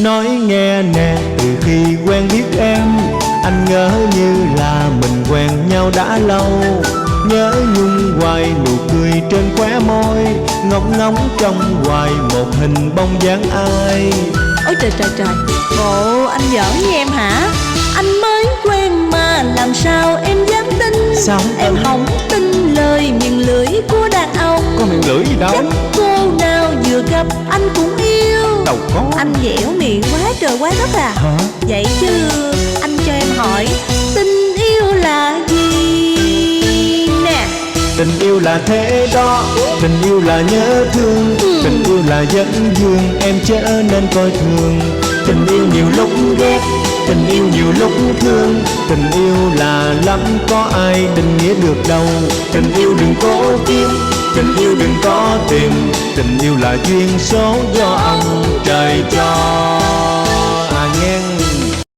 Nói nghe nè, từ khi quen biết em, anh ngỡ như là mình quen nhau đã lâu. Nhớ nhung hoài nụ cười trên khóe môi, ngóng ngóng trong hoài một hình bóng dáng ai. Ôi trời trời trời, bộ anh giỡn với em hả? Anh mới quen mà làm sao em dám tin? Sao em không tin lời miệng lưỡi của đàn ông. có miệng lưỡi gì đâu? Chắc cô nào vừa gặp anh cũng yêu. Đâu có. Anh dẻo miệng quá trời quá đất à. Hả? Vậy chứ anh cho em hỏi, tình yêu là gì nè? Tình yêu là thế đó, tình yêu là nhớ thương, tình yêu là dẫn dương, em chớ nên coi thường. Tình yêu nhiều lúc ghét, tình yêu nhiều lúc thương, tình yêu là lắm có ai định nghĩa được đâu. Tình yêu đừng cố kiếm, tình yêu đừng có tìm, tình yêu là duyên số do ông trời cho.